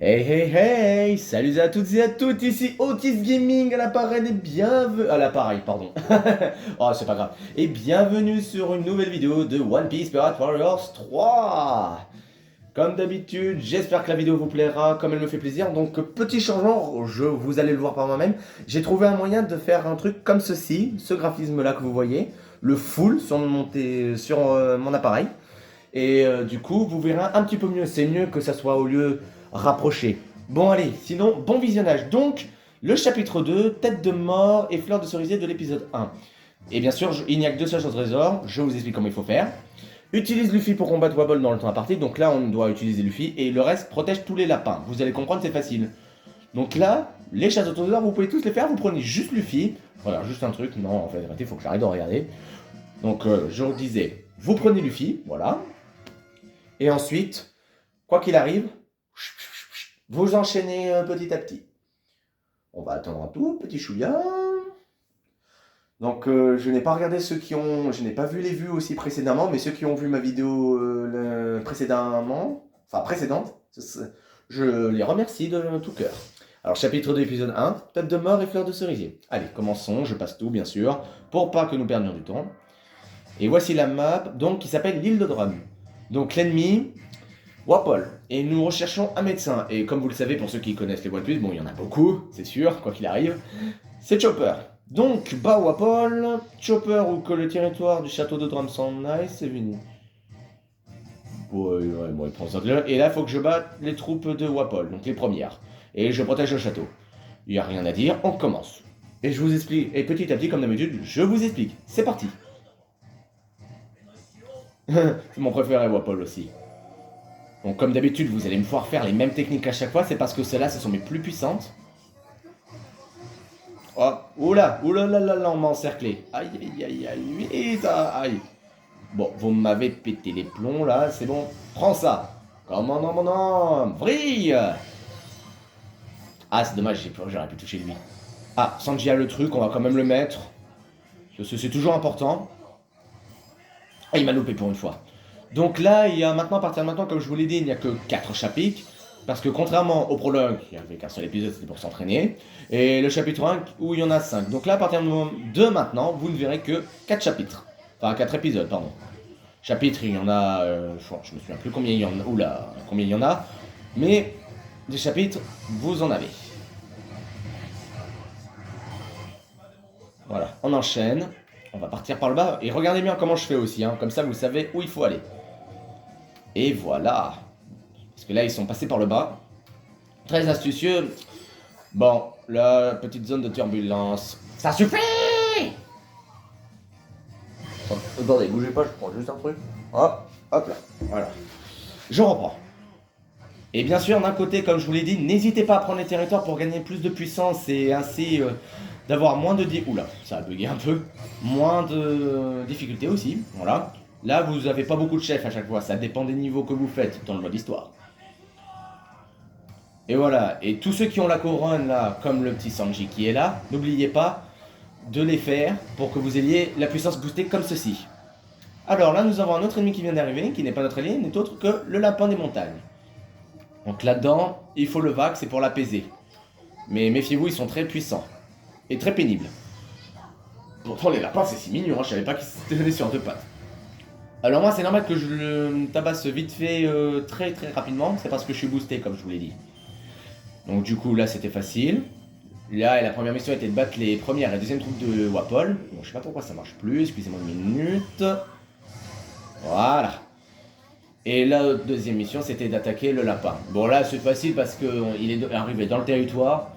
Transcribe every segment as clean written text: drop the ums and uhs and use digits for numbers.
Hey hey hey, salut à toutes et à tous, ici Otis Gaming à l'appareil et bienvenue... À l'appareil, pardon. Oh, c'est pas grave. Et bienvenue sur une nouvelle vidéo de One Piece Pirate Warriors 3. Comme d'habitude, j'espère que la vidéo vous plaira, comme elle me fait plaisir. Donc, petit changement, vous allez le voir par moi-même. J'ai trouvé un moyen de faire un truc comme ceci, ce graphisme-là que vous voyez, le full sur mon appareil. Et du coup, vous verrez un petit peu mieux. C'est mieux que ça soit au lieu rapproché. Bon, allez, sinon, bon visionnage. Donc, le chapitre 2, tête de mort et fleur de cerisier de l'épisode 1. Et bien sûr, il n'y a que deux seules au trésor. Je vous explique comment il faut faire. Utilise Luffy pour combattre Wabble dans le temps imparti. Donc là, on doit utiliser Luffy. Et le reste protège tous les lapins. Vous allez comprendre, c'est facile. Donc là, les chasses au trésor, vous pouvez tous les faire. Vous prenez juste Luffy. Voilà, juste un truc. Non, en fait, il faut que j'arrête de regarder. Donc, je vous disais, vous prenez Luffy. Voilà. Et ensuite, quoi qu'il arrive, vous enchaînez petit à petit. On va attendre un tout petit chouïa. Donc je n'ai pas regardé je n'ai pas vu les vues aussi précédemment, mais ceux qui ont vu ma vidéo précédente, je les remercie de tout cœur. Alors chapitre 2 épisode 1, tête de mort et fleur de cerisier. Allez, commençons, je passe tout bien sûr, pour pas que nous perdions du temps. Et voici la map, donc qui s'appelle l'île de Drum. Donc l'ennemi, Wapol. Et nous recherchons un médecin. Et comme vous le savez, pour ceux qui connaissent les One Piece, bon, il y en a beaucoup, c'est sûr, quoi qu'il arrive, c'est Chopper. Donc, bas Wapol, Chopper ou que le territoire du château de Drum-San-Nai, c'est fini. Ouais, bon, il prend ça de là. Et là, il faut que je batte les troupes de Wapol, donc les premières. Et je protège le château. Il n'y a rien à dire, on commence. Et je vous explique, et petit à petit, comme d'habitude, je vous explique. C'est parti. C'est mon préféré, Wapol aussi. Donc comme d'habitude, vous allez me voir faire les mêmes techniques à chaque fois, c'est parce que celles-là, ce sont mes plus puissantes. Oh, oula, oula là là là, on m'a encerclé. Aïe, aïe, aïe, aïe, vite, aïe. Bon, vous m'avez pété les plombs, là, c'est bon. Prends ça. Commandant mon homme, vrille. Ah, c'est dommage, j'aurais pu toucher lui. Ah, Sanji a le truc, on va quand même le mettre. C'est toujours important. Ah, il m'a loupé pour une fois. Donc là, il y a maintenant, à partir de maintenant, comme je vous l'ai dit, il n'y a que 4 chapitres. Parce que contrairement au prologue, il n'y avait qu'un seul épisode, c'était pour s'entraîner. Et le chapitre 1, où il y en a 5. Donc là, à partir de maintenant, vous ne verrez que 4 chapitres. Enfin, 4 épisodes, pardon. Chapitres, il y en a... je me souviens plus combien il y en a. Oula, combien il y en a. Mais des chapitres, vous en avez. Voilà, on enchaîne. On va partir par le bas. Et regardez bien comment je fais aussi, hein. Comme ça, vous savez où il faut aller. Et voilà. Parce que là, ils sont passés par le bas. Très astucieux. Bon, la petite zone de turbulence. Ça suffit. Attendez, bougez pas, je prends juste un truc. Hop, hop là. Voilà. Je reprends. Et bien sûr, d'un côté, comme je vous l'ai dit, n'hésitez pas à prendre les territoires pour gagner plus de puissance et ainsi d'avoir moins de... Oula, ça a bugué un peu. Moins de difficultés aussi. Voilà. Là, vous n'avez pas beaucoup de chefs à chaque fois. Ça dépend des niveaux que vous faites dans le mode histoire. Et voilà, et tous ceux qui ont la couronne là, comme le petit Sanji qui est là, n'oubliez pas de les faire pour que vous ayez la puissance boostée comme ceci. Alors là, nous avons un autre ennemi qui vient d'arriver, qui n'est pas notre allié, n'est autre que le lapin des montagnes. Donc là-dedans, il faut le vague, c'est pour l'apaiser. Mais méfiez-vous, ils sont très puissants. Et très pénibles. Pourtant, les lapins, c'est si mignon, hein, je savais pas qu'ils se tenaient sur deux pattes. Alors moi, c'est normal que je le tabasse vite fait très très rapidement, c'est parce que je suis boosté, comme je vous l'ai dit. Donc du coup, là, c'était facile. Là, la première mission était de battre les premières et deuxième troupes de Wapol. Bon, je sais pas pourquoi ça marche plus, excusez-moi une minute. Voilà. Et la deuxième mission, c'était d'attaquer le lapin. Bon, là, c'est facile parce qu'il est arrivé dans le territoire.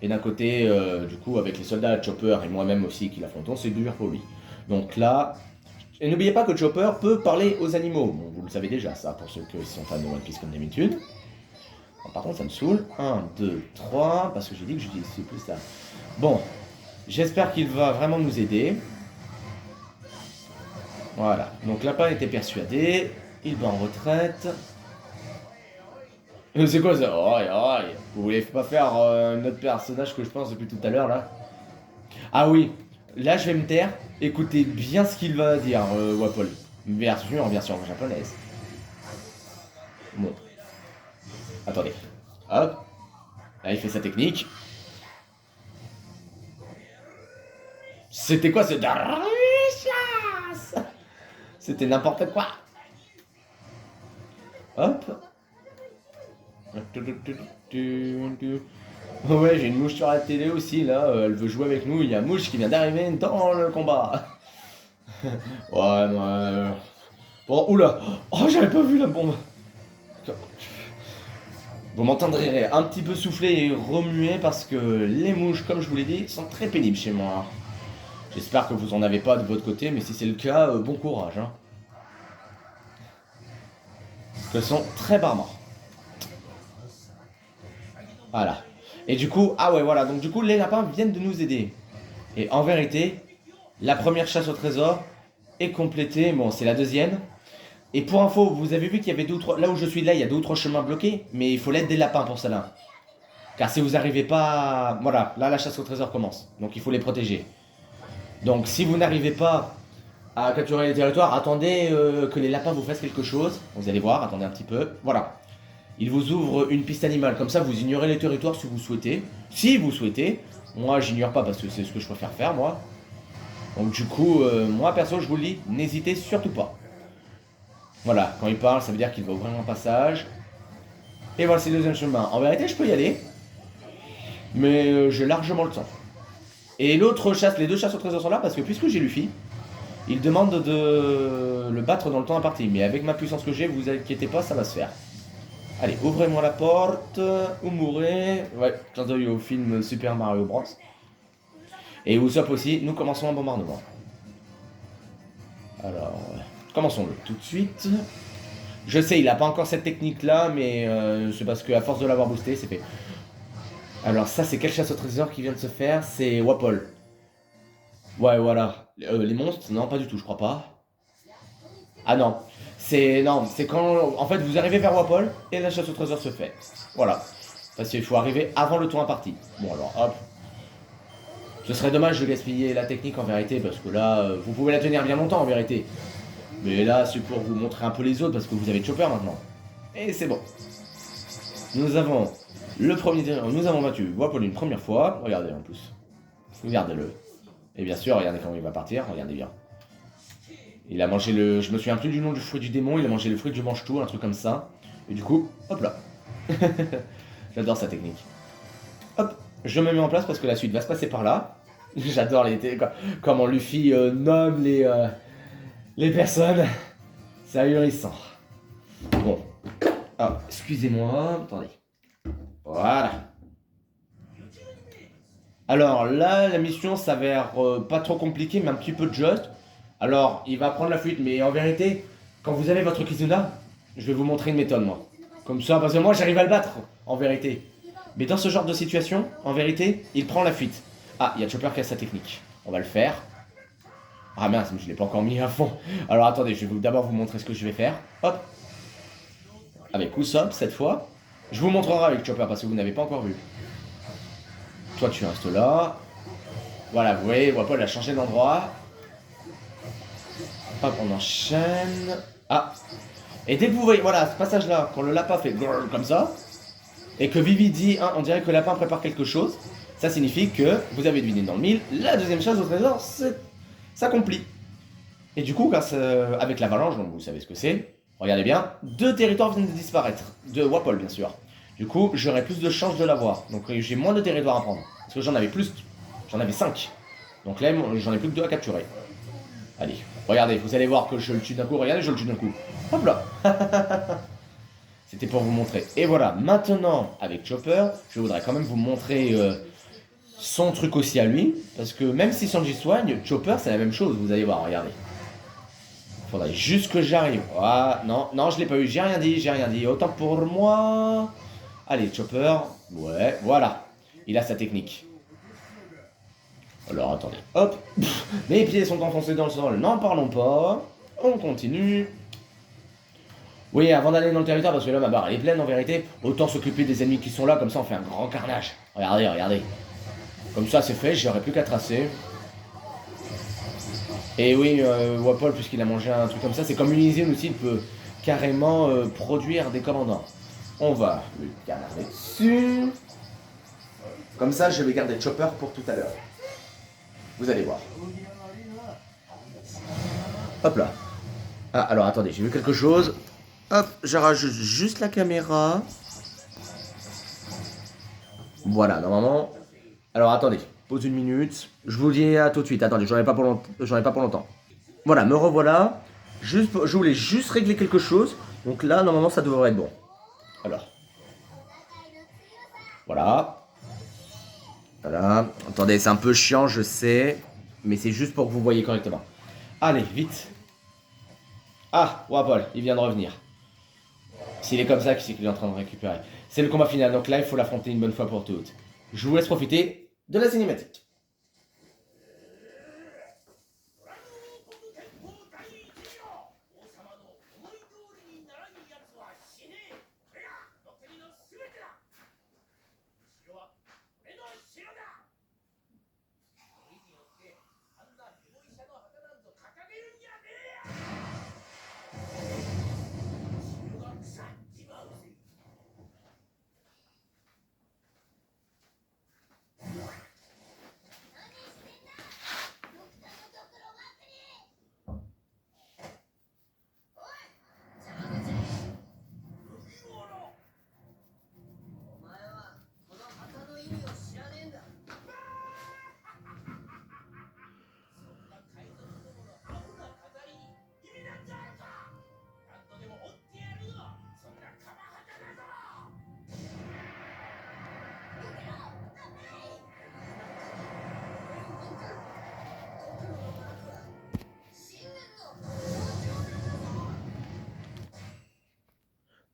Et d'un côté, du coup, avec les soldats Chopper et moi-même aussi qui l'affrontons, c'est dur pour lui. Donc là... Et n'oubliez pas que Chopper peut parler aux animaux. Bon, vous le savez déjà, ça, pour ceux qui sont fans de One Piece comme d'habitude. Par contre, ça me saoule. 1, 2, 3, parce que j'ai dit que j'utilisais plus ça. Bon, j'espère qu'il va vraiment nous aider. Voilà, donc Lapin était persuadé. Il va en retraite. C'est quoi ça? Oh, oh, vous voulez pas faire notre personnage que je pense depuis tout à l'heure là? Ah oui, là je vais me taire. Écoutez bien ce qu'il va dire, Wapol. Version japonaise. Bon. Attendez. Hop. Là, il fait sa technique. C'était quoi ce... C'était n'importe quoi. Hop. Ouais, j'ai une mouche sur la télé aussi, là. Elle veut jouer avec nous. Il y a Mouche qui vient d'arriver dans le combat. Ouais, ouais. Bon, oula. Oh, j'avais pas vu la bombe. Vous m'entendrez un petit peu souffler et remuer parce que les mouches, comme je vous l'ai dit, sont très pénibles chez moi. J'espère que vous en avez pas de votre côté, mais si c'est le cas, bon courage. Hein. Elles sont très barbares. Voilà. Et du coup, ah ouais, voilà. Donc du coup, les lapins viennent de nous aider. Et en vérité, la première chasse au trésor est complétée. Bon, c'est la deuxième. Et pour info, vous avez vu qu'il y avait deux ou trois... Là où je suis là, il y a deux ou trois chemins bloqués. Mais il faut l'aide des lapins pour cela. Car si vous n'arrivez pas... Voilà, là la chasse au trésor commence. Donc il faut les protéger. Donc si vous n'arrivez pas à capturer les territoires, attendez que les lapins vous fassent quelque chose. Vous allez voir, attendez un petit peu. Voilà. Ils vous ouvrent une piste animale. Comme ça, vous ignorez les territoires si vous souhaitez. Si vous souhaitez. Moi, j'ignore pas parce que c'est ce que je préfère faire, moi. Donc du coup, moi perso, je vous le dis, n'hésitez surtout pas. Voilà, quand il parle, ça veut dire qu'il va ouvrir un passage. Et voilà, c'est le deuxième chemin. En vérité, je peux y aller. Mais j'ai largement le temps. Et l'autre chasse, les deux chasses au trésor sont là parce que puisque j'ai Luffy, il demande de le battre dans le temps imparti. Mais avec ma puissance que j'ai, vous inquiétez pas, ça va se faire. Allez, ouvrez-moi la porte, ou mourrez. Ouais, clin d'œil au film Super Mario Bros. Et Usopp aussi, nous commençons un bombardement. Alors, commençons-le tout de suite. Je sais, il n'a pas encore cette technique-là, mais c'est parce qu'à force de l'avoir boosté, c'est fait. Alors ça, c'est quelle chasse au trésor qui vient de se faire? C'est Wapol. Ouais, voilà. Les monstres? Non, pas du tout, je crois pas. Ah non. Non, c'est quand... En fait, vous arrivez vers Wapol, et la chasse au trésor se fait. Voilà. Parce qu'il faut arriver avant le tour imparti. Bon, alors, hop. Ce serait dommage de gaspiller la technique en vérité, parce que là, vous pouvez la tenir bien longtemps en vérité. Mais là, c'est pour vous montrer un peu les autres, parce que vous avez Chopper maintenant. Et c'est bon. Nous avons le premier... Nous avons battu Wapol une première fois. Regardez en plus. Regardez-le. Et bien sûr, regardez comment il va partir. Regardez bien. Il a mangé le... Je me souviens plus du nom du fruit du démon. Il a mangé le fruit du mange-tout, un truc comme ça. Et du coup, hop là. J'adore sa technique. Hop. Je me mets en place parce que la suite va se passer par là. J'adore comment Luffy nomme les personnes. C'est ahurissant. Bon. Ah, excusez-moi. Attendez. Voilà. Alors là, la mission s'avère pas trop compliquée, mais un petit peu juste. Alors, il va prendre la fuite, mais en vérité, quand vous avez votre Kizuna, je vais vous montrer une méthode, moi. Comme ça, parce que moi, j'arrive à le battre, en vérité. Mais dans ce genre de situation, en vérité, il prend la fuite. Ah, il y a Chopper qui a sa technique. On va le faire. Ah mince, mais je l'ai pas encore mis à fond. Alors attendez, je vais d'abord vous montrer ce que je vais faire. Hop. Avec Usopp, cette fois. Je vous montrerai avec Chopper, parce que vous n'avez pas encore vu. Toi, tu restes là. Voilà, vous voyez, Wapol a changé d'endroit. Hop, on enchaîne. Ah. Et dès que vous voyez, voilà, ce passage-là, quand le lapin fait comme ça, et que Vivi dit, hein, on dirait que le lapin prépare quelque chose, ça signifie que vous avez deviné dans le mille, la deuxième chasse au trésor s'accomplit. Et du coup, grâce avec l'avalanche, donc vous savez ce que c'est, regardez bien, 2 territoires viennent de disparaître, de Wapol bien sûr. Du coup, j'aurai plus de chances de l'avoir. Donc j'ai moins de territoires à prendre. Parce que j'en avais plus, j'en avais 5. Donc là, j'en ai plus que 2 à capturer. Allez, regardez, vous allez voir que je le tue d'un coup, regardez, je le tue d'un coup. Hop là. C'était pour vous montrer. Et voilà, maintenant, avec Chopper, je voudrais quand même vous montrer son truc aussi à lui. Parce que même si Sanji soigne, Chopper, c'est la même chose, vous allez voir, regardez. Faudrait juste que j'arrive. Ah, non, non, je l'ai pas eu, j'ai rien dit. Autant pour moi. Allez, Chopper. Ouais, voilà. Il a sa technique. Alors, attendez. Hop. Mes pieds sont enfoncés dans le sol, n'en parlons pas. On continue. Oui, avant d'aller dans le territoire, parce que là, ma barre, elle est pleine en vérité, autant s'occuper des ennemis qui sont là, comme ça, on fait un grand carnage. Regardez, regardez. Comme ça, c'est fait, j'aurais plus qu'à tracer. Et oui, Wapol, puisqu'il a mangé un truc comme ça, c'est comme une usine aussi, il peut carrément produire des commandants. On va le garder dessus. Comme ça, je vais garder Chopper pour tout à l'heure. Vous allez voir. Hop là. Ah, alors attendez, j'ai vu quelque chose. Hop, je rajoute juste la caméra. Voilà, normalement. Alors attendez, pause une minute. Je vous dis à tout de suite. Attendez, j'en ai pas pour longtemps. Voilà, me revoilà. Je voulais juste régler quelque chose. Donc là, normalement, ça devrait être bon. Alors. Voilà. Voilà. Attendez, c'est un peu chiant, je sais. Mais c'est juste pour que vous voyez correctement. Allez, vite. Ah, Wapol, il vient de revenir. S'il est comme ça, qui c'est qu'il est en train de récupérer? C'est le combat final, donc là, il faut l'affronter une bonne fois pour toutes. Je vous laisse profiter de la cinématique.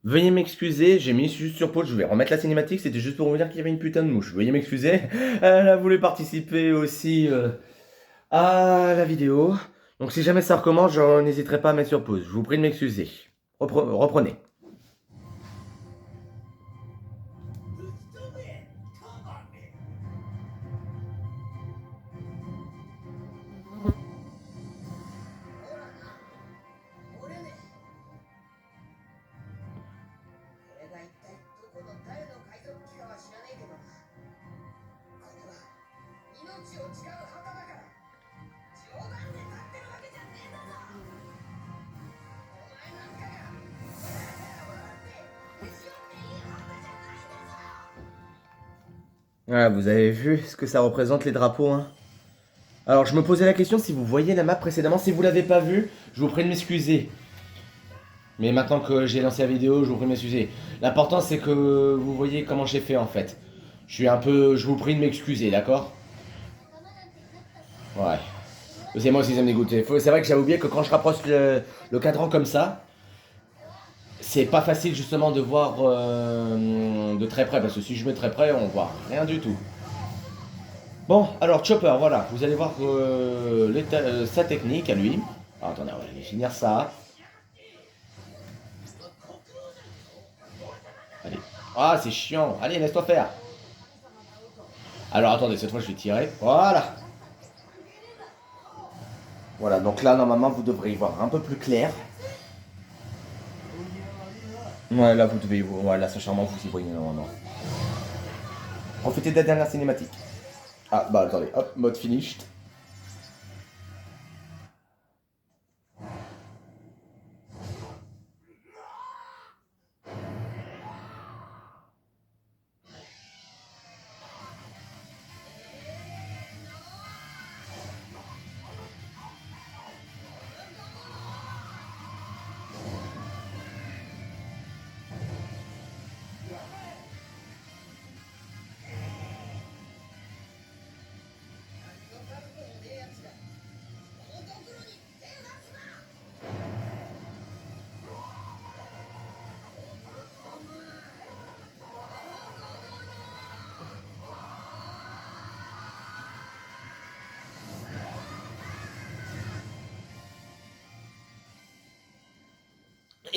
Veuillez m'excuser, j'ai mis juste sur pause, je vais remettre la cinématique, c'était juste pour vous dire qu'il y avait une putain de mouche. Veuillez m'excuser, elle a voulu participer aussi à la vidéo. Donc si jamais ça recommence, je n'hésiterai pas à mettre sur pause. Je vous prie de m'excuser. Reprenez. Ah, vous avez vu ce que ça représente les drapeaux, hein? Alors je me posais la question si vous voyez la map précédemment. Si vous l'avez pas vue, je vous prie de m'excuser. Mais maintenant que j'ai lancé la vidéo, je vous prie de m'excuser. L'important c'est que vous voyez comment j'ai fait en fait. Je vous prie de m'excuser, d'accord? Ouais. C'est moi aussi ça me dégoûtait. C'est vrai que j'avais oublié que quand je rapproche le cadran comme ça, c'est pas facile justement de voir de très près. Parce que si je mets très près, on voit rien du tout. Bon, alors Chopper, voilà. Vous allez voir sa technique à lui. Alors, attendez, on va aller finir ça. Allez. Ah, c'est chiant. Allez, laisse-toi faire. Alors, attendez, cette fois, je vais tirer. Voilà. Voilà, donc là, normalement, vous devrez y voir un peu plus clair. Ouais, là, vous devez y voir. Ouais, là, c'est charmant, vous y voyez normalement. Profitez de la dernière cinématique. Ah, bah, attendez. Hop, mode finished.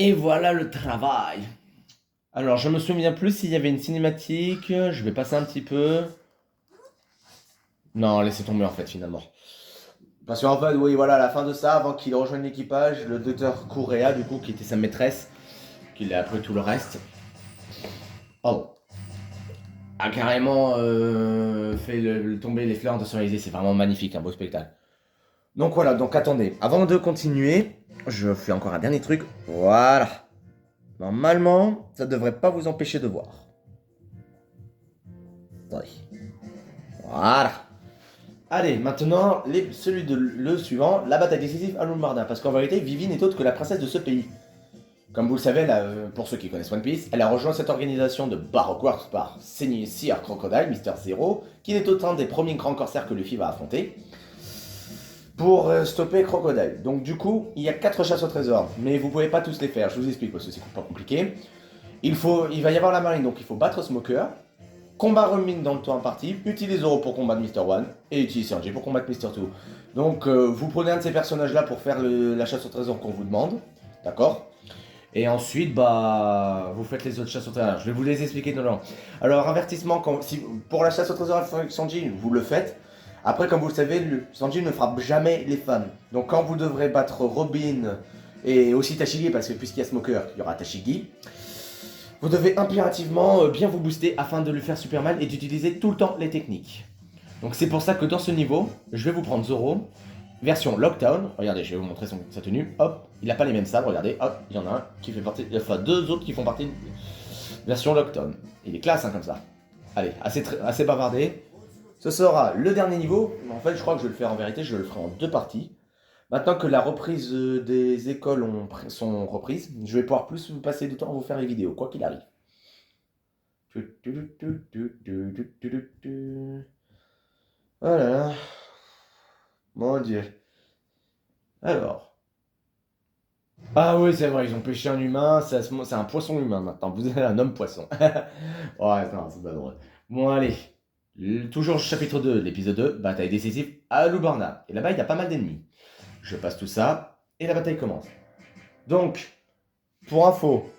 Et voilà le travail. Alors, je me souviens plus s'il y avait une cinématique. Je vais passer un petit peu. Non, laissez tomber en fait, finalement. Parce qu'en fait, oui, voilà, à la fin de ça, avant qu'il rejoigne l'équipage, le docteur Correa, du coup, qui était sa maîtresse, qui l'a appris tout le reste. Pardon. A carrément fait tomber les fleurs de Cerisier. C'est vraiment magnifique, un beau spectacle. Donc voilà, donc attendez. Avant de continuer, je fais encore un dernier truc. Voilà. Normalement, ça devrait pas vous empêcher de voir. Attendez. Voilà. Allez, maintenant, le suivant, la bataille décisive à Lumbarda. Parce qu'en vérité, Vivi n'est autre que la princesse de ce pays. Comme vous le savez, pour ceux qui connaissent One Piece, elle a rejoint cette organisation de Baroque Works par Sir Crocodile, Mister Zero, qui n'est autant des premiers grands corsaires que Luffy va affronter, pour stopper Crocodile. Donc du coup, il y a 4 chasses au trésor, mais vous pouvez pas tous les faire, je vous explique parce que c'est pas compliqué. Il va y avoir la marine, donc il faut battre Smoker, combat Robin dans le temps imparti, utilise Zoro pour combattre Mister One, et utilise Sanji pour combattre Mister Two. Donc vous prenez un de ces personnages-là pour faire la chasse au trésor qu'on vous demande, d'accord? Et ensuite, bah, vous faites les autres chasses au trésor. Je vais vous les expliquer dedans. Alors, avertissement, pour la chasse au trésor avec Sanji, vous le faites. Après, comme vous le savez, Sanji ne frappe jamais les femmes. Donc, quand vous devrez battre Robin et aussi Tashigi, parce que puisqu'il y a Smoker, il y aura Tashigi, vous devez impérativement bien vous booster afin de lui faire super mal et d'utiliser tout le temps les techniques. Donc, c'est pour ça que dans ce niveau, je vais vous prendre Zoro. Version Lockdown, regardez, je vais vous montrer sa tenue, hop, il n'a pas les mêmes sabres, regardez, hop, il y en a un qui fait partie, enfin deux autres qui font partie de version Lockdown. Il est classe hein, comme ça. Allez, assez bavardé. Ce sera le dernier niveau, en fait je crois que je vais le faire en vérité, je le ferai en 2 parties. Maintenant que la reprise des écoles sont reprises, je vais pouvoir plus passer du temps à vous faire les vidéos, quoi qu'il arrive. Voilà. Mon dieu. Alors. Ah oui, c'est vrai, ils ont pêché un humain, c'est un poisson humain maintenant. Vous êtes un homme poisson. Ouais, non, c'est pas drôle. Bon, allez. Toujours chapitre 2, l'épisode 2, bataille décisive à Lubarna. Et là-bas, il y a pas mal d'ennemis. Je passe tout ça, et la bataille commence. Donc, pour info,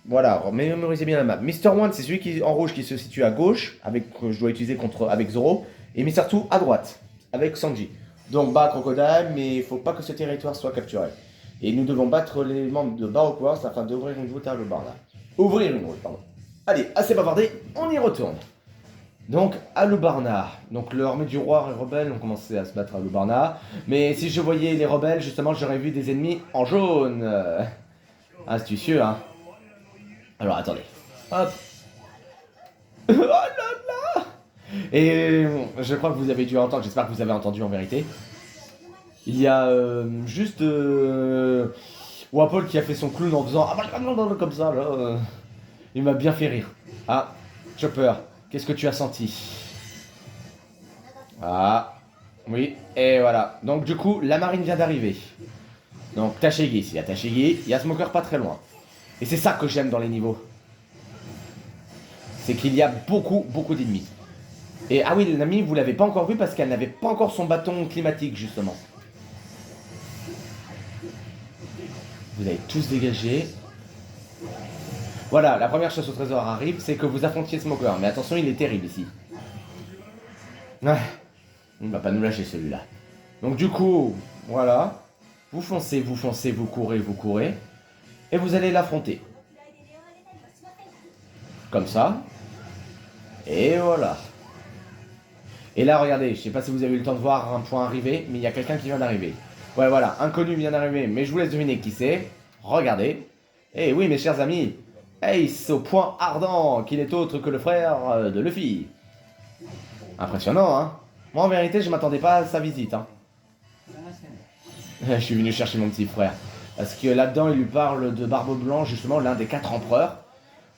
voilà, mémorisez bien la map. Mister One, c'est celui qui en rouge qui se situe à gauche, que je dois utiliser avec Zoro, et Mister Two à droite, avec Sanji. Donc, bas Crocodile, mais il faut pas que ce territoire soit capturé. Et nous devons battre les membres de Baroque Wars afin d'ouvrir une route à Lubarna. Ouvrir une route, pardon. Allez, assez bavardé, on y retourne. Donc, à Lubarna. Donc, l'armée du roi et les rebelles ont commencé à se battre à Lubarna. Mais si je voyais les rebelles, justement, j'aurais vu des ennemis en jaune. Astucieux, hein. Alors, attendez. Hop. Oh là là. Et je crois que vous avez dû entendre, j'espère que vous avez entendu en vérité. Il y a juste Wapol qui a fait son clown en faisant comme ça là. Il m'a bien fait rire. Ah, Chopper, qu'est-ce que tu as senti? Ah, oui, et voilà. Donc du coup, la marine vient d'arriver. Donc Tashigi, s'il y a Tashigi, il y a Smoker pas très loin. Et c'est ça que j'aime dans les niveaux. C'est qu'il y a beaucoup d'ennemis. Et ah oui, l'ami, vous l'avez pas encore vu parce qu'elle n'avait pas encore son bâton climatique justement. Vous allez tous dégager. Voilà, la première chasse au trésor arrive, c'est que vous affrontiez Smoker. Mais attention, il est terrible ici. Ah, il ne va pas nous lâcher celui-là. Donc du coup, voilà. Vous foncez, vous courez. Et vous allez l'affronter. Comme ça. Et voilà. Et là, regardez, je sais pas si vous avez eu le temps de voir un point arriver, mais il y a quelqu'un qui vient d'arriver. Ouais, voilà, inconnu vient d'arriver, mais je vous laisse deviner qui c'est. Regardez. Eh oui, mes chers amis, Ace au point ardent, qu'il est autre que le frère de Luffy. Impressionnant, hein. Moi, en vérité, je m'attendais pas à sa visite, hein. Je suis venu chercher mon petit frère. Parce que là-dedans, il lui parle de Barbe Blanc, justement, l'un des 4 empereurs,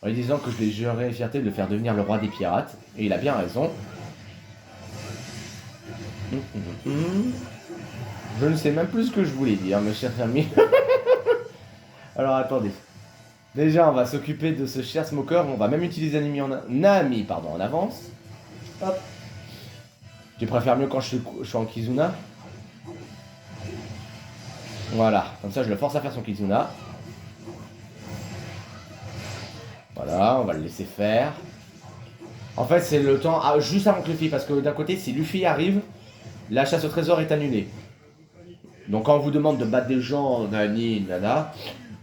en lui disant que je lui jurerais fierté de le faire devenir le roi des pirates. Et il a bien raison. Je ne sais même plus ce que je voulais dire, mes chers amis. Alors attendez. Déjà, on va s'occuper de ce cher Smoker. On va même utiliser Nami en avance. Hop. Tu préfères mieux quand je suis en Kizuna? Voilà, comme ça je le force à faire son Kizuna. Voilà, on va le laisser faire. En fait, c'est le temps juste avant que Luffy, parce que d'un côté, si Luffy arrive, la chasse au trésor est annulée. Donc quand on vous demande de battre des gens, nani, nana,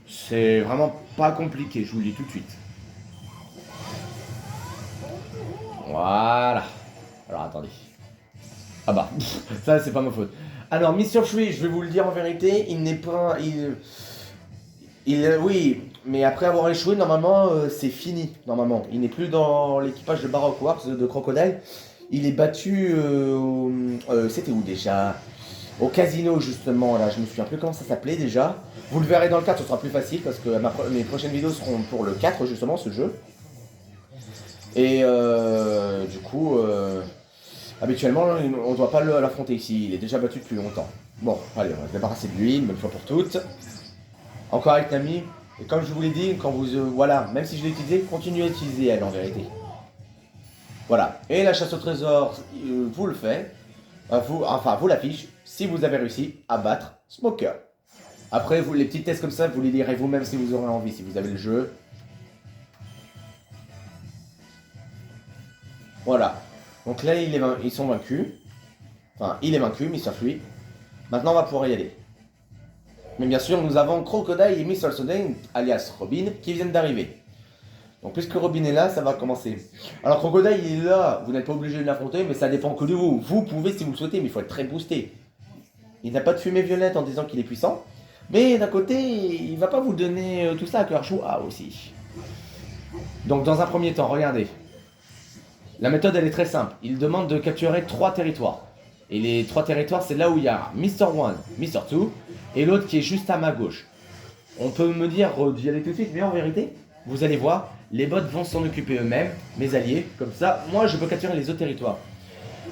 c'est vraiment pas compliqué, je vous le dis tout de suite. Voilà. Alors attendez. Ah bah, ça c'est pas ma faute. Alors Mr. Free, je vais vous le dire en vérité, il n'est pas... oui, mais après avoir échoué, normalement, c'est fini, normalement. Il n'est plus dans l'équipage de Baroque Wars de Crocodile. Il est battu... c'était où déjà? Au casino, justement, là, je me souviens plus comment ça s'appelait déjà. Vous le verrez dans le 4, ce sera plus facile, parce que mes prochaines vidéos seront pour le 4, justement, ce jeu. Et du coup, habituellement, on ne doit pas l'affronter ici, il est déjà battu depuis longtemps. Bon, allez, on va se débarrasser de lui, une bonne fois pour toutes. Encore avec Nami, et comme je vous l'ai dit, quand vous... voilà, même si je l'ai utilisé, continuez à utiliser elle en vérité. Voilà, et la chasse au trésor, vous le faites, vous l'affiche, si vous avez réussi à battre Smoker. Après, les petits tests comme ça, vous les lirez vous-même si vous aurez envie, si vous avez le jeu. Voilà, donc là ils sont vaincus. Enfin, il est vaincu, Mr. Fluid. Maintenant, on va pouvoir y aller. Mais bien sûr, nous avons Crocodile et Mr. Sunday, alias Robin, qui viennent d'arriver. Donc, puisque Robin est là, ça va commencer. Alors, Crocodile, il est là. Vous n'êtes pas obligé de l'affronter, mais ça dépend que de vous. Vous pouvez si vous le souhaitez, mais il faut être très boosté. Il n'a pas de fumée violette en disant qu'il est puissant. Mais d'un côté, il va pas vous donner tout ça à cœur joie aussi. Donc, dans un premier temps, regardez. La méthode, elle est très simple. Il demande de capturer 3 territoires. Et les 3 territoires, c'est là où il y a Mr. 1, Mr. 2, et l'autre qui est juste à ma gauche. On peut me dire d'y aller tout de suite, mais en vérité, vous allez voir, les bots vont s'en occuper eux-mêmes, mes alliés, comme ça, moi je peux capturer les autres territoires.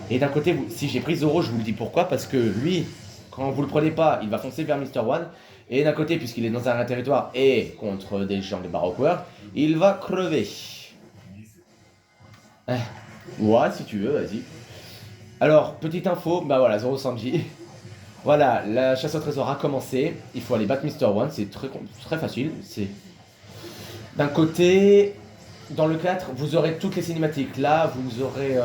Et d'un côté, si j'ai pris Zoro, je vous le dis pourquoi, parce que lui, quand vous le prenez pas, il va foncer vers Mr. 1, et d'un côté, puisqu'il est dans un territoire et contre des gens de Baroque World, il va crever. Ouais, si tu veux, vas-y. Alors, petite info, bah voilà, Zoro Sanji. Voilà, la chasse au trésor a commencé. Il faut aller battre Mr. 1, c'est très facile. D'un côté, dans le 4, vous aurez toutes les cinématiques. Là, vous aurez...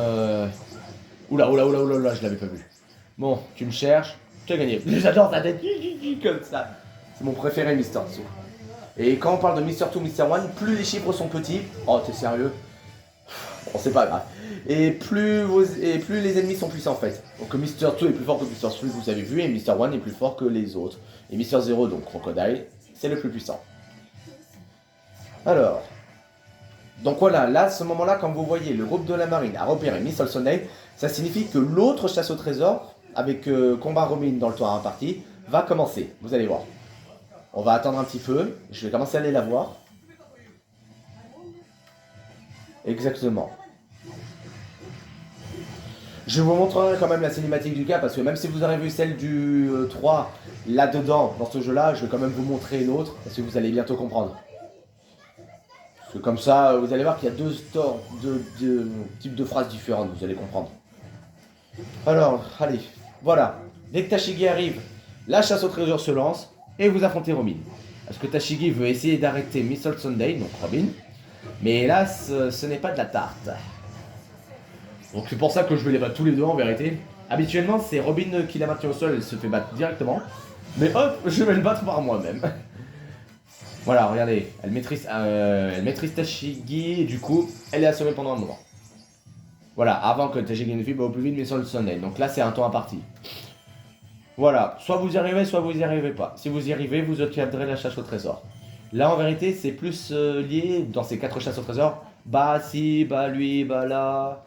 Oula, je l'avais pas vu. Bon, tu me cherches, tu as gagné. J'adore ta tête, comme ça. C'est mon préféré, Mr. 2. Et quand on parle de Mr. 2, Mr. 1, plus les chiffres sont petits... Oh, t'es sérieux? Bon, c'est pas grave. Et plus les ennemis sont puissants en fait. Donc Mr. 2 est plus fort que Mr. 3, vous avez vu, et Mr. 1 est plus fort que les autres. Et Mr. 0, donc Crocodile, c'est le plus puissant. Alors, donc voilà, là, à ce moment-là, quand vous voyez le groupe de la marine a repéré Mr. Soleil, ça signifie que l'autre chasse au trésor, avec combat Robin dans le tour imparti, va commencer. Vous allez voir. On va attendre un petit peu, je vais commencer à aller la voir. Exactement. Je vous montrerai quand même la cinématique du cas, parce que même si vous aurez vu celle du 3 là-dedans, dans ce jeu-là, je vais quand même vous montrer l'autre, parce que vous allez bientôt comprendre. Parce que comme ça, vous allez voir qu'il y a deux types de phrases différentes, vous allez comprendre. Alors, allez, voilà. Dès que Tashigi arrive, la chasse au trésor se lance, et vous affrontez Robin. Parce que Tashigi veut essayer d'arrêter Mr. Sunday, donc Robin, mais hélas, ce n'est pas de la tarte. Donc c'est pour ça que je vais les battre tous les deux en vérité. Habituellement c'est Robin qui la maintient au sol, elle se fait battre directement. Mais hop, je vais le battre par moi-même. Voilà, regardez, elle maîtrise Tashigi et du coup, elle est assommée pendant un moment. Voilà, avant que Tashigi ne fuit au plus vite mais sur le Sunday. Donc là c'est un temps imparti. Voilà, soit vous y arrivez, soit vous y arrivez pas. Si vous y arrivez, vous obtiendrez la chasse au trésor. Là en vérité c'est plus lié dans ces 4 chasses au trésor. Bah si, bah lui, bah là...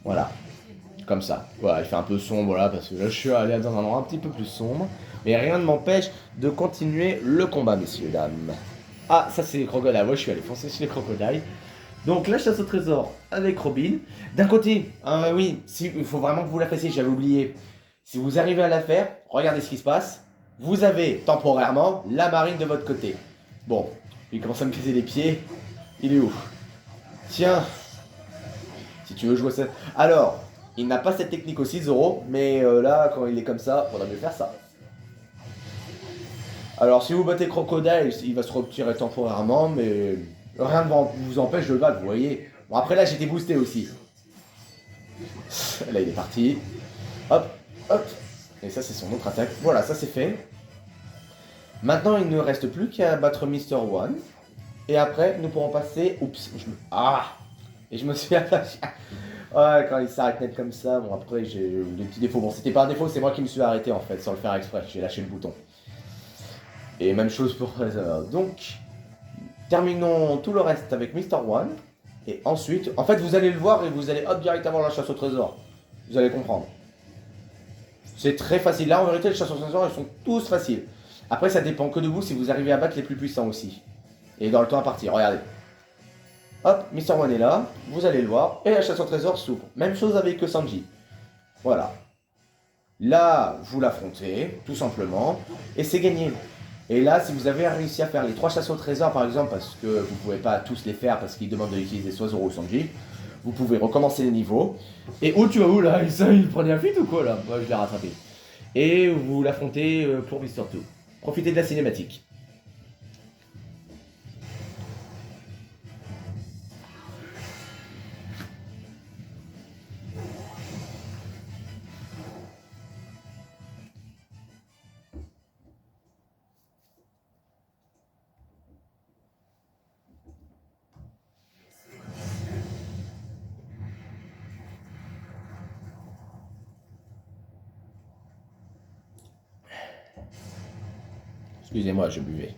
Voilà, comme ça. Voilà, il fait un peu sombre là parce que là je suis allé dans un endroit un petit peu plus sombre. Mais rien ne m'empêche de continuer le combat, messieurs, dames. Ah, ça c'est les crocodiles. Ouais, je suis allé foncer sur les crocodiles. Donc la chasse au trésor avec Robin. D'un côté, oui, il faut vraiment que vous la fassiez, j'avais oublié. Si vous arrivez à la faire, regardez ce qui se passe. Vous avez temporairement la marine de votre côté. Bon, il commence à me casser les pieds. Il est où? Tiens. Si tu veux jouer ça. Alors, il n'a pas cette technique aussi, Zoro, mais là, quand il est comme ça, on va mieux faire ça. Alors, si vous battez Crocodile, il va se retirer temporairement, mais rien ne vous empêche de le battre, vous voyez. Bon, après là, j'étais boosté aussi. Là, il est parti. Hop, hop. Et ça, c'est son autre attaque. Voilà, ça c'est fait. Maintenant, il ne reste plus qu'à battre Mr. 1. Et après, nous pourrons passer... Oups, Ah! Et je me suis attaché. Ouais, quand il s'arrête net comme ça, bon après j'ai eu des petits défauts. Bon, c'était pas un défaut, c'est moi qui me suis arrêté en fait, sans le faire exprès. J'ai lâché le bouton. Et même chose pour donc, terminons tout le reste avec Mister One. Et ensuite, en fait, vous allez le voir et vous allez hop direct avoir la chasse au trésor. Vous allez comprendre. C'est très facile. Là, en vérité, les chasses au trésor, ils sont tous faciles. Après, ça dépend que de vous si vous arrivez à battre les plus puissants aussi. Et dans le temps à partir, regardez. Hop, Mister One est là, vous allez le voir, et la chasse au trésor s'ouvre. Même chose avec Sanji. Voilà. Là, vous l'affrontez, tout simplement, et c'est gagné. Et là, si vous avez réussi à faire les 3 chasses au trésor, par exemple, parce que vous ne pouvez pas tous les faire parce qu'ils demandent de l'utiliser soit Zoro ou Sanji, vous pouvez recommencer les niveaux. Et oh, tu vas où là? Il prenait la fuite ou quoi là? Moi, je l'ai rattrapé. Et vous l'affrontez pour Mister 2. Profitez de la cinématique. Excusez-moi, je buvais.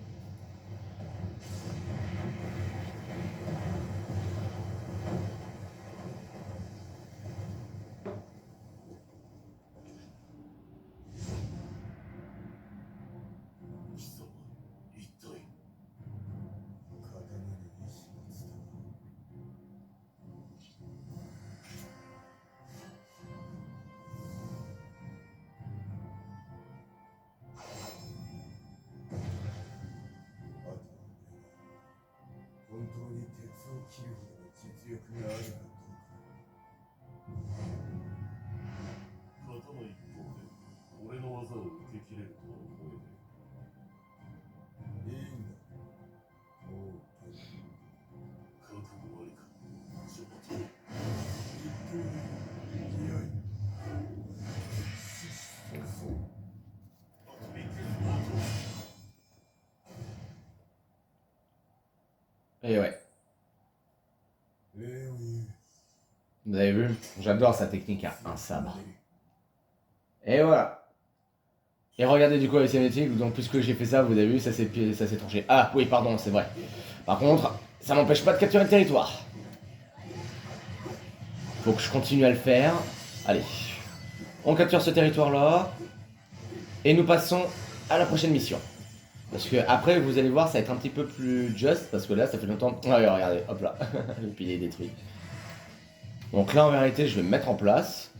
Et ouais. Vous avez vu? J'adore sa technique à un sabre. Et voilà. Et regardez du coup la cinématique, donc puisque j'ai fait ça, vous avez vu, ça s'est tranché. Ah oui, pardon, c'est vrai. Par contre, ça m'empêche pas de capturer le territoire. Faut que je continue à le faire. Allez. On capture ce territoire-là. Et nous passons à la prochaine mission. Parce que après, vous allez voir, ça va être un petit peu plus just, parce que là, ça fait longtemps... Ah ouais, regardez, hop là. Le pilier détruit. Donc là, en vérité, je vais me mettre en place.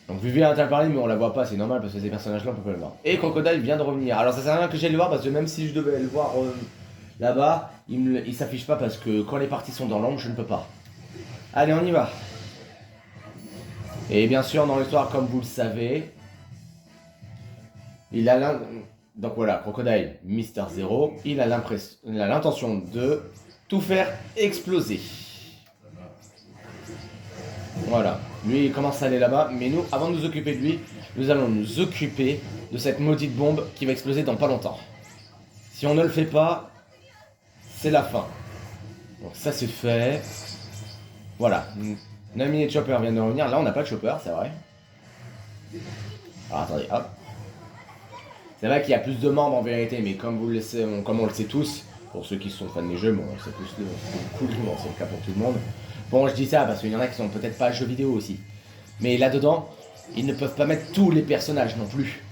Donc Viviane a parlé, mais on la voit pas, c'est normal, parce que ces personnages-là, on peut pas le voir. Et Crocodile vient de revenir. Alors ça sert à rien que j'aille le voir, parce que même si je devais le voir là-bas, il s'affiche pas, parce que quand les parties sont dans l'ombre, je ne peux pas. Allez, on y va. Et bien sûr, dans l'histoire, comme vous le savez, il a donc voilà, Crocodile, Mister Zero, il a l'intention de tout faire exploser. Voilà, lui il commence à aller là-bas, mais nous, avant de nous occuper de lui, nous allons nous occuper de cette maudite bombe qui va exploser dans pas longtemps. Si on ne le fait pas, c'est la fin. Donc ça c'est fait. Voilà, Nami et Chopper viennent de revenir, là on n'a pas de Chopper, c'est vrai. Alors attendez, hop. C'est vrai qu'il y a plus de membres en vérité, mais comme on le sait tous, pour ceux qui sont fans des jeux, bon, c'est plus cool, bon, c'est le cas pour tout le monde. Bon, je dis ça parce qu'il y en a qui sont peut-être pas jeux vidéo aussi. Mais là-dedans, ils ne peuvent pas mettre tous les personnages non plus.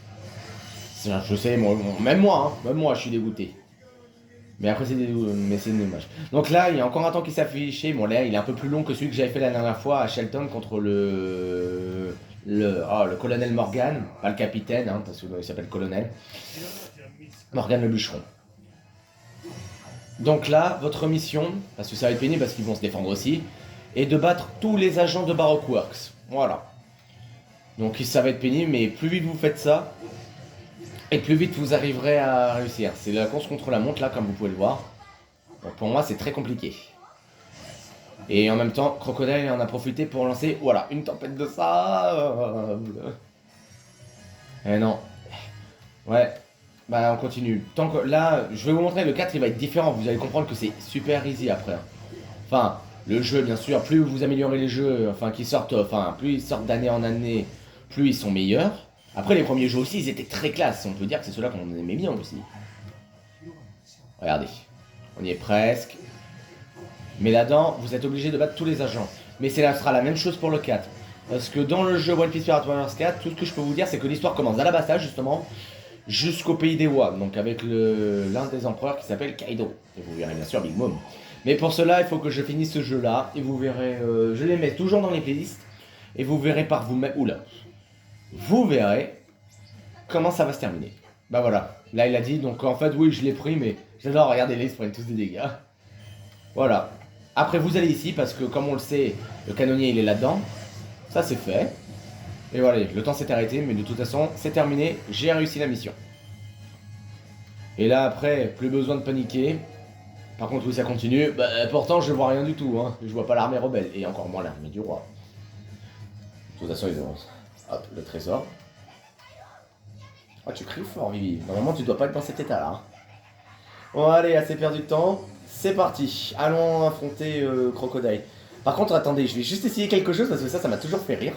Je sais, même moi, je suis dégoûté. Mais après, c'est dommage. Donc là, il y a encore un temps qui s'affiche. Bon, là, il est un peu plus long que celui que j'avais fait la dernière fois à Shelton contre le colonel Morgan. Pas le capitaine, hein, parce qu'il s'appelle colonel. Morgan le bûcheron. Donc là, votre mission, parce que ça va être pénible parce qu'ils vont se défendre aussi, est de battre tous les agents de Baroque Works. Voilà. Donc ça va être pénible, mais plus vite vous faites ça, et plus vite vous arriverez à réussir. C'est la course contre la montre là, comme vous pouvez le voir. Donc pour moi, c'est très compliqué. Et en même temps, Crocodile en a profité pour lancer, voilà, une tempête de sable. Eh non. Ouais. Bah on continue. Tant que là, je vais vous montrer le 4, il va être différent. Vous allez comprendre que c'est super easy après, hein. Enfin, le jeu, bien sûr, plus vous améliorez les jeux, enfin qui sortent, enfin plus ils sortent d'année en année, plus ils sont meilleurs. Après les premiers jeux aussi, ils étaient très classe. On peut dire que c'est ceux-là qu'on aimait bien aussi. Regardez, on y est presque. Mais là-dedans, vous êtes obligé de battre tous les agents. Mais ça sera la même chose pour le 4. Parce que dans le jeu One Piece Pirate Warriors 4, tout ce que je peux vous dire, c'est que l'histoire commence d'Alabasta, justement, jusqu'au pays des Wa, donc avec l'un des empereurs qui s'appelle Kaido. Et vous verrez bien sûr Big Mom. Mais pour cela, il faut que je finisse ce jeu-là, et vous verrez, je les mets toujours dans les playlists, et vous verrez par vous-même, oula, vous verrez comment ça va se terminer. Bah voilà, là il a dit, donc en fait oui je l'ai pris, mais j'adore, regardez les, ils se prennent tous des dégâts. Voilà. Après vous allez ici, parce que comme on le sait, le canonnier il est là-dedans, ça c'est fait. Et voilà, le temps s'est arrêté, mais de toute façon, c'est terminé, j'ai réussi la mission. Et là, après, plus besoin de paniquer. Par contre, oui, ça continue. Bah, pourtant, je vois rien du tout, hein. Je vois pas l'armée rebelle, et encore moins l'armée du roi. De toute façon, ils ont... Hop, le trésor. Ah, tu cries fort, Vivi. Normalement, tu dois pas être dans cet état-là, hein. Bon, allez, assez perdu de temps. C'est parti. Allons affronter Crocodile. Par contre, attendez, je vais juste essayer quelque chose, parce que ça m'a toujours fait rire.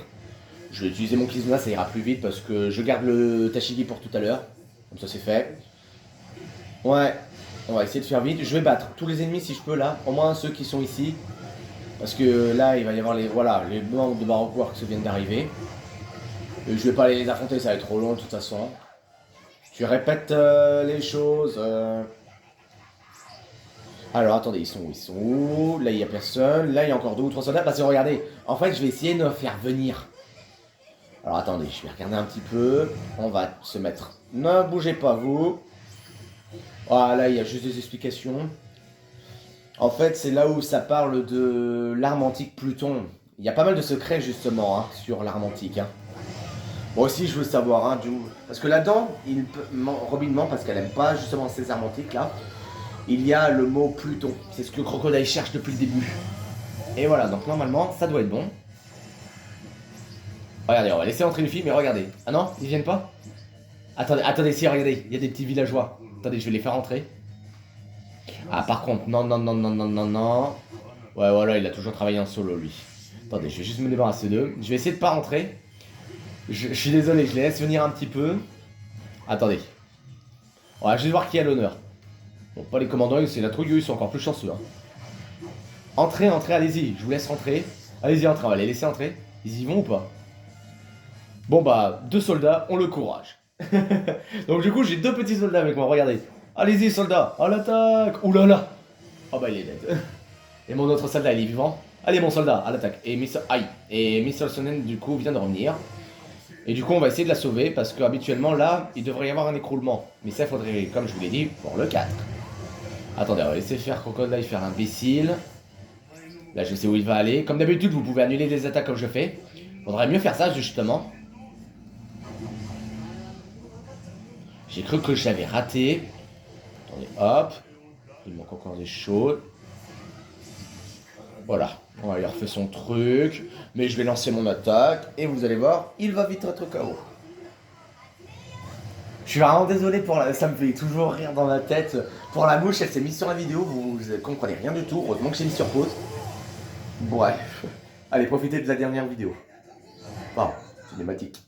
Je vais utiliser mon Kizuna, ça ira plus vite parce que je garde le Tashigi pour tout à l'heure. Comme ça c'est fait. Ouais, on va essayer de faire vite. Je vais battre tous les ennemis si je peux là, au moins ceux qui sont ici. Parce que là il va y avoir les, voilà, les membres de Baroque Works qui viennent d'arriver. Je vais pas les affronter, ça va être trop long de toute façon. Tu répètes les choses. Alors attendez, ils sont où? Ils sont où? Là il y a personne. Là il y a encore 2 ou 3 soldats. Parce que regardez, en fait je vais essayer de me faire venir. Alors attendez, je vais regarder un petit peu. On va se mettre... Ne bougez pas vous. Ah là, il y a juste des explications. En fait, c'est là où ça parle de l'arme antique Pluton. Il y a pas mal de secrets justement hein, sur l'arme antique. Hein. Moi aussi, je veux savoir. Hein, parce que là-dedans, Robin ment parce qu'elle aime pas justement ces armes antiques là. Il y a le mot Pluton. C'est ce que Crocodile cherche depuis le début. Et voilà, donc normalement, ça doit être bon. Regardez, on va laisser entrer une fille, mais regardez. Ah non, ils viennent pas? Attendez, si, regardez, il y a des petits villageois. Attendez, je vais les faire entrer. Ah, par contre, non, non, non, non, non, non, non. Ouais, voilà, il a toujours travaillé en solo, lui. Attendez, je vais juste me débarrasser d'eux. Je vais essayer de pas rentrer. Je suis désolé, je les laisse venir un petit peu. Attendez. On va juste voir qui a l'honneur. Bon, pas les commandants, c'est la trouille, ils sont encore plus chanceux. Hein. Entrez, allez-y, je vous laisse rentrer. Allez-y, entrez, on va les laisser entrer. Ils y vont ou pas? Bon bah, 2 soldats ont le courage. Donc du coup, j'ai 2 petits soldats avec moi, regardez. Allez-y, soldats, à l'attaque. Ouh là là. Oh bah, il est dead. Et mon autre soldat, il est vivant. Allez, mon soldat, à l'attaque. Et Miss... Aïe. Et Miss Olsonen, du coup, vient de revenir. Et du coup, on va essayer de la sauver, parce qu'habituellement, là, il devrait y avoir un écroulement. Mais ça, il faudrait, comme je vous l'ai dit, pour le 4. Attendez, on va laisser faire Crocodile faire imbécile. Là, je sais où il va aller. Comme d'habitude, vous pouvez annuler les attaques comme je fais. Faudrait mieux faire ça, justement. J'ai cru que j'avais raté. Attendez, hop. Il manque encore des choses. Voilà. On va lui refaire son truc. Mais je vais lancer mon attaque. Et vous allez voir, il va vite être KO. Je suis vraiment désolé pour la... Ça me fait toujours rire dans ma tête. Pour la mouche, elle s'est mise sur la vidéo. Vous comprenez rien du tout. Heureusement que j'ai mis sur pause. Bref. Allez, profitez de la dernière vidéo. Enfin, cinématique.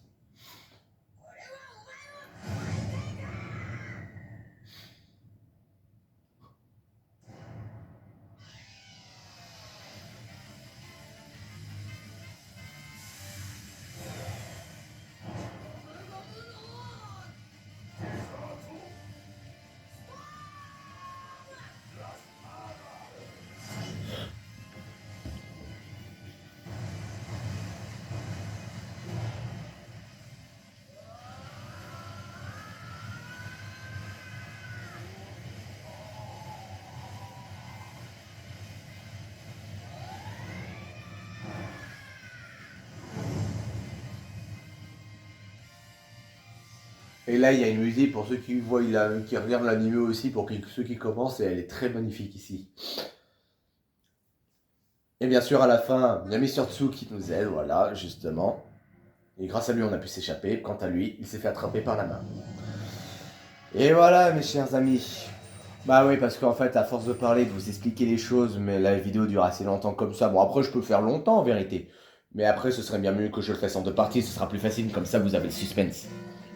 Et là, il y a une musique pour ceux qui voient, qui regardent l'anime aussi, pour ceux qui commencent, et elle est très magnifique ici. Et bien sûr, à la fin, il y a Mr. Tsu qui nous aide, voilà, justement. Et grâce à lui, on a pu s'échapper. Quant à lui, il s'est fait attraper par la main. Et voilà mes chers amis. Bah oui, parce qu'en fait, à force de parler, de vous expliquer les choses, mais la vidéo dure assez longtemps comme ça. Bon, après, je peux le faire longtemps en vérité. Mais après, ce serait bien mieux que je le fasse en deux parties, ce sera plus facile, comme ça vous avez le suspense.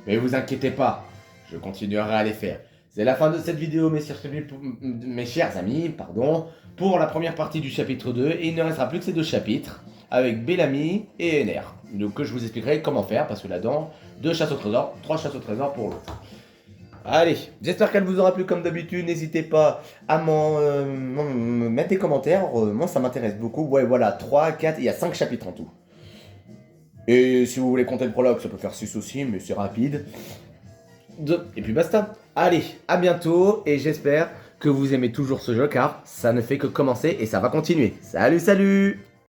Mais vous inquiétez pas, je continuerai à les faire. C'est la fin de cette vidéo, mes chers amis, pardon, pour la première partie du chapitre 2. Et il ne restera plus que ces deux chapitres, avec Bellamy et Ener. Donc je vous expliquerai comment faire, parce que là-dedans, 2 chasses au trésor, 3 chasses au trésor pour l'autre. Allez, j'espère qu'elle vous aura plu comme d'habitude. N'hésitez pas à mettre des commentaires. Moi, ça m'intéresse beaucoup. Ouais, voilà, 3, 4, il y a 5 chapitres en tout. Et si vous voulez compter le prologue, ça peut faire 6 aussi, mais c'est rapide. Et puis basta. Allez, à bientôt. Et j'espère que vous aimez toujours ce jeu, car ça ne fait que commencer et ça va continuer. Salut, salut!